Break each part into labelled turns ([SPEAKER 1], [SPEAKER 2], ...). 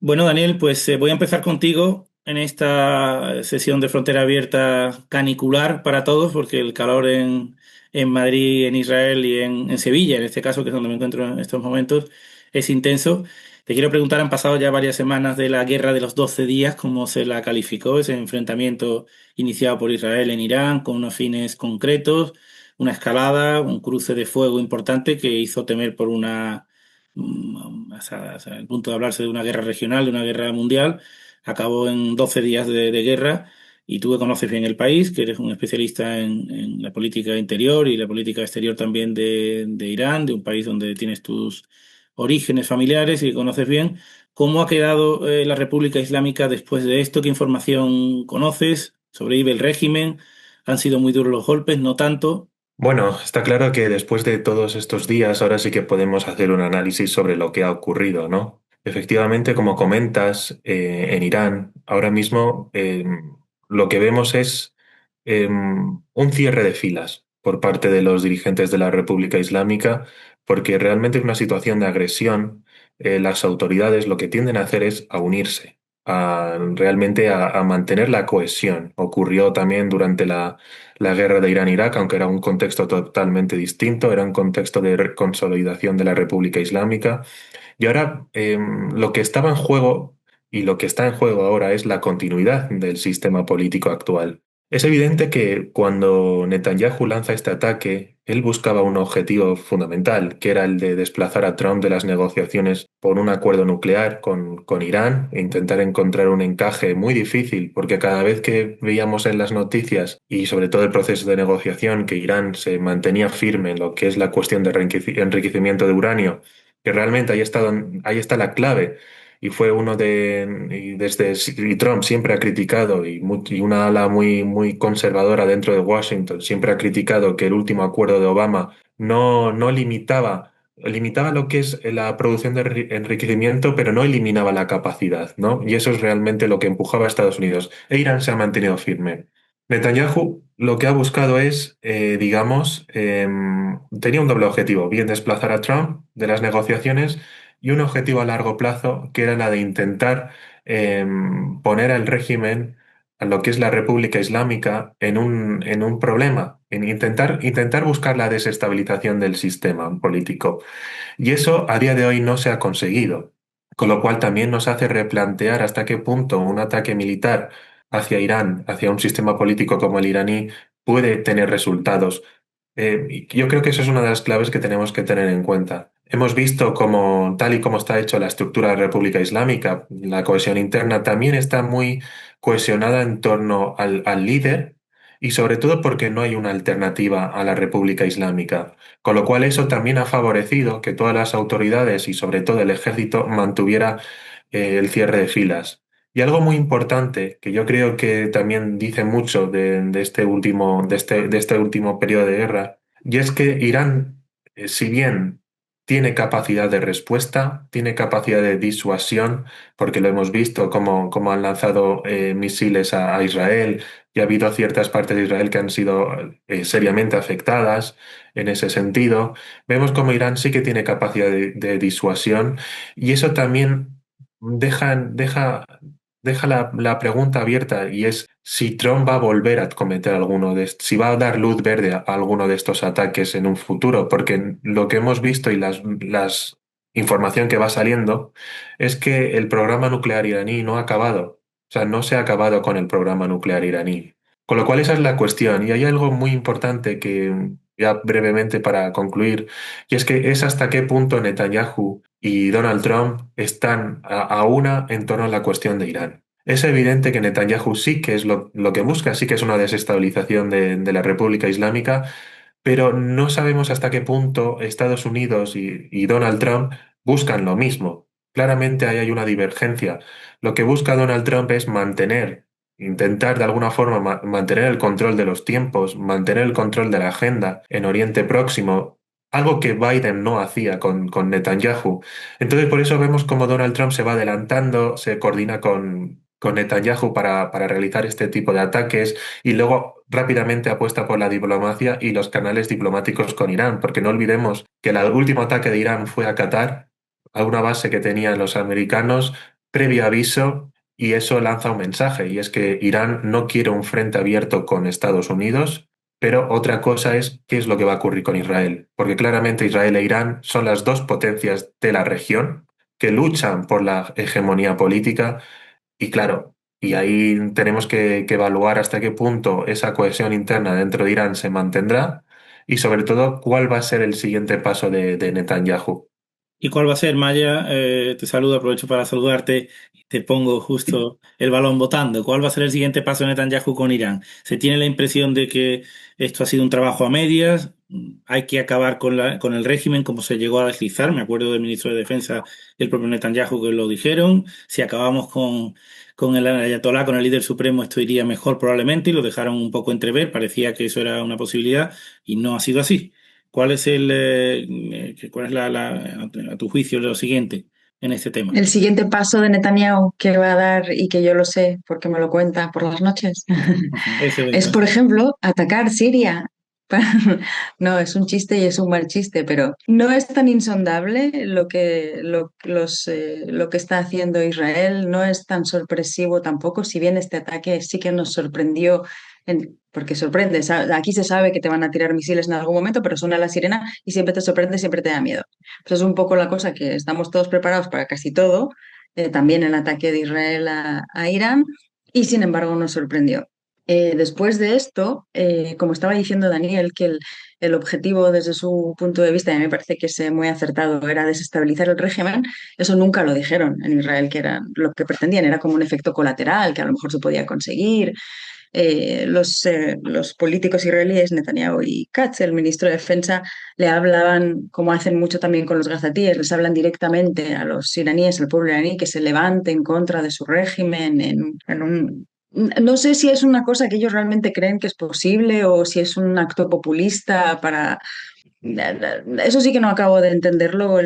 [SPEAKER 1] Bueno, Daniel, pues voy a empezar contigo en esta sesión de frontera abierta canicular para todos, porque el calor en Madrid, en Israel y en Sevilla, en este caso, que es donde me encuentro en estos momentos, es intenso. Te quiero preguntar, han pasado ya varias semanas de la guerra de los 12 días, ¿cómo se la calificó ese enfrentamiento iniciado por Israel en Irán, con unos fines concretos, una escalada, un cruce de fuego importante que hizo temer por hasta el punto de hablarse de una guerra regional, de una guerra mundial? Acabó en 12 días de guerra y tú que conoces bien el país, que eres un especialista en la política interior y la política exterior también de Irán, de un país donde tienes tus orígenes familiares y que conoces bien. ¿Cómo ha quedado la República Islámica después de esto? ¿Qué información conoces? ¿Sobrevive el régimen? ¿Han sido muy duros los golpes? ¿No tanto?
[SPEAKER 2] Bueno, está claro que después de todos estos días, ahora sí que podemos hacer un análisis sobre lo que ha ocurrido, ¿no? Efectivamente, como comentas, en Irán, ahora mismo lo que vemos es un cierre de filas por parte de los dirigentes de la República Islámica, porque realmente en una situación de agresión, las autoridades lo que tienden a hacer es a unirse, a mantener la cohesión. Ocurrió también durante la guerra de Irán-Irak, aunque era un contexto totalmente distinto, era un contexto de consolidación de la República Islámica. Y ahora lo que estaba en juego y lo que está en juego ahora es la continuidad del sistema político actual. Es evidente que cuando Netanyahu lanza este ataque, él buscaba un objetivo fundamental, que era el de desplazar a Trump de las negociaciones por un acuerdo nuclear con Irán e intentar encontrar un encaje muy difícil, porque cada vez que veíamos en las noticias y sobre todo el proceso de negociación que Irán se mantenía firme en lo que es la cuestión de enriquecimiento de uranio, que realmente ahí está la clave. Y fue uno de, y desde y Trump siempre ha criticado, y una ala muy conservadora dentro de Washington siempre ha criticado que el último acuerdo de Obama no limitaba lo que es la producción de enriquecimiento, pero no eliminaba la capacidad, ¿no? Y eso es realmente lo que empujaba a Estados Unidos. E Irán se ha mantenido firme. Netanyahu lo que ha buscado es, digamos, tenía un doble objetivo, bien desplazar a Trump de las negociaciones y un objetivo a largo plazo que era la de intentar poner al régimen, a lo que es la República Islámica, en un problema, en intentar buscar la desestabilización del sistema político. Y eso a día de hoy no se ha conseguido, con lo cual también nos hace replantear hasta qué punto un ataque militar hacia Irán, hacia un sistema político como el iraní, puede tener resultados. Y yo creo que eso es una de las claves que tenemos que tener en cuenta. Hemos visto cómo, tal y como está hecho la estructura de la República Islámica, la cohesión interna también está muy cohesionada en torno al líder y sobre todo porque no hay una alternativa a la República Islámica. Con lo cual eso también ha favorecido que todas las autoridades y sobre todo el ejército mantuviera el cierre de filas. Y algo muy importante que yo creo que también dice mucho de este último periodo de guerra, y es que Irán, si bien tiene capacidad de respuesta, tiene capacidad de disuasión, porque lo hemos visto como han lanzado misiles a Israel, y ha habido ciertas partes de Israel que han sido seriamente afectadas en ese sentido. Vemos como Irán sí que tiene capacidad de disuasión y eso también deja la pregunta abierta y es si Trump va a volver a cometer si va a dar luz verde a alguno de estos ataques en un futuro, porque lo que hemos visto y las información que va saliendo es que el programa nuclear iraní no ha acabado. O sea, no se ha acabado con el programa nuclear iraní. Con lo cual esa es la cuestión. Y hay algo muy importante que, ya brevemente para concluir, y es que es hasta qué punto Netanyahu y Donald Trump están a una en torno a la cuestión de Irán. Es evidente que Netanyahu sí que es lo que busca, sí que es una desestabilización de la República Islámica, pero no sabemos hasta qué punto Estados Unidos y Donald Trump buscan lo mismo. Claramente ahí hay una divergencia. Lo que busca Donald Trump es intentar de alguna forma mantener el control de los tiempos, mantener el control de la agenda en Oriente Próximo, algo que Biden no hacía con Netanyahu. Entonces por eso vemos cómo Donald Trump se va adelantando, se coordina con Netanyahu para realizar este tipo de ataques y luego rápidamente apuesta por la diplomacia y los canales diplomáticos con Irán, porque no olvidemos que el último ataque de Irán fue a Qatar, a una base que tenían los americanos, previo aviso y eso lanza un mensaje, y es que Irán no quiere un frente abierto con Estados Unidos, pero otra cosa es qué es lo que va a ocurrir con Israel, porque claramente Israel e Irán son las dos potencias de la región que luchan por la hegemonía política y claro, y ahí tenemos que evaluar hasta qué punto esa cohesión interna dentro de Irán se mantendrá y sobre todo cuál va a ser el siguiente paso de Netanyahu.
[SPEAKER 1] ¿Y cuál va a ser, Maya? Te saludo, aprovecho para saludarte y te pongo justo el balón botando. ¿Cuál va a ser el siguiente paso de Netanyahu con Irán? ¿Se tiene la impresión de que esto ha sido un trabajo a medias? ¿Hay que acabar con el régimen como se llegó a deslizar? Me acuerdo del ministro de Defensa y el propio Netanyahu que lo dijeron. Si acabamos con el Ayatolá, con el líder supremo, esto iría mejor probablemente y lo dejaron un poco entrever. Parecía que eso era una posibilidad y no ha sido así. ¿Cuál es a tu juicio, lo siguiente en este tema?
[SPEAKER 3] El siguiente paso de Netanyahu que va a dar y que yo lo sé porque me lo cuenta por las noches
[SPEAKER 1] Ujú, ese
[SPEAKER 3] es,
[SPEAKER 1] mismo.
[SPEAKER 3] por ejemplo, atacar Siria. No, es un chiste y es un mal chiste, pero no es tan insondable lo que está haciendo Israel, no es tan sorpresivo tampoco, si bien este ataque sí que nos sorprendió, porque sorprende, aquí se sabe que te van a tirar misiles en algún momento, pero suena la sirena y siempre te sorprende, siempre te da miedo. Pues es un poco la cosa que estamos todos preparados para casi todo, también el ataque de Israel a Irán, y sin embargo nos sorprendió. Después de esto, como estaba diciendo Daniel, que el objetivo desde su punto de vista, y a mí me parece que es muy acertado, era desestabilizar el régimen, eso nunca lo dijeron en Israel, que era lo que pretendían, era como un efecto colateral, que a lo mejor se podía conseguir. Los políticos israelíes, Netanyahu y Katz, el ministro de Defensa, le hablaban, como hacen mucho también con los gazatíes, les hablan directamente a los iraníes, al pueblo iraní, que se levante en contra de su régimen en un... No sé si es una cosa que ellos realmente creen que es posible o si es un acto populista para... Eso sí que no acabo de entenderlo,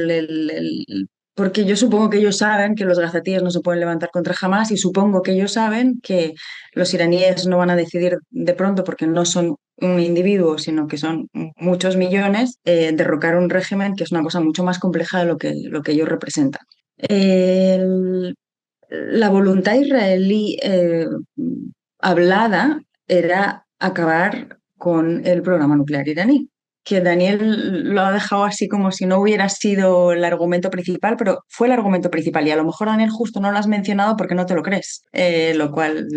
[SPEAKER 3] porque yo supongo que ellos saben que los gazatíes no se pueden levantar contra Hamas y supongo que ellos saben que los iraníes no van a decidir de pronto, porque no son un individuo, sino que son muchos millones, derrocar un régimen que es una cosa mucho más compleja de lo que ellos representan. El- la voluntad israelí hablada era acabar con el programa nuclear iraní, que Daniel lo ha dejado así como si no hubiera sido el argumento principal, pero fue el argumento principal y a lo mejor Daniel justo no lo has mencionado porque no te lo crees, lo cual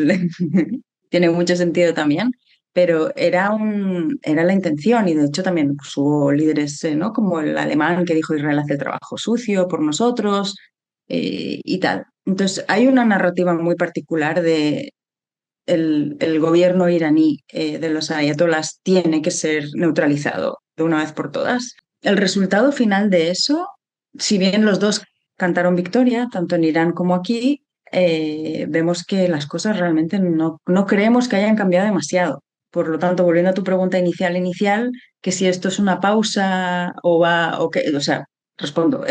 [SPEAKER 3] tiene mucho sentido también. Pero era la intención y de hecho también pues, hubo líderes, ¿no? Como el alemán que dijo Israel hace el trabajo sucio por nosotros y tal. Entonces, hay una narrativa muy particular de el gobierno iraní de los ayatolás tiene que ser neutralizado de una vez por todas. El resultado final de eso, si bien los dos cantaron victoria, tanto en Irán como aquí, vemos que las cosas realmente no creemos que hayan cambiado demasiado. Por lo tanto, volviendo a tu pregunta inicial, que si esto es una pausa o va, o que, o sea, respondo,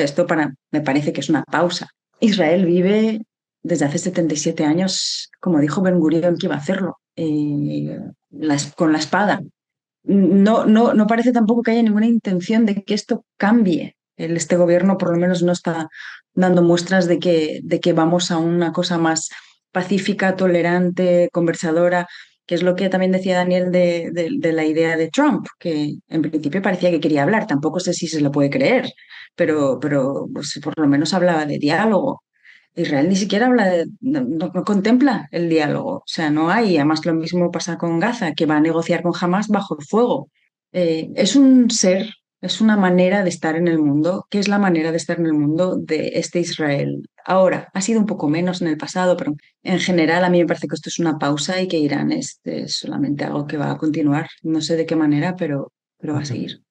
[SPEAKER 3] me parece que es una pausa. Israel vive desde hace 77 años, como dijo Ben Gurión que iba a hacerlo, con la espada. No parece tampoco que haya ninguna intención de que esto cambie. Este gobierno por lo menos no está dando muestras de que vamos a una cosa más pacífica, tolerante, conversadora, que es lo que también decía Daniel de la idea de Trump, que en principio parecía que quería hablar. Tampoco sé si se lo puede creer, pero pues, por lo menos hablaba de diálogo. Israel ni siquiera no contempla el diálogo, o sea, no hay. Además, lo mismo pasa con Gaza, que va a negociar con Hamas bajo el fuego. Es un ser, es una manera de estar en el mundo, que es la manera de estar en el mundo de este Israel. Ahora, ha sido un poco menos en el pasado, pero en general a mí me parece que esto es una pausa y que Irán es solamente algo que va a continuar. No sé de qué manera, pero va a seguir.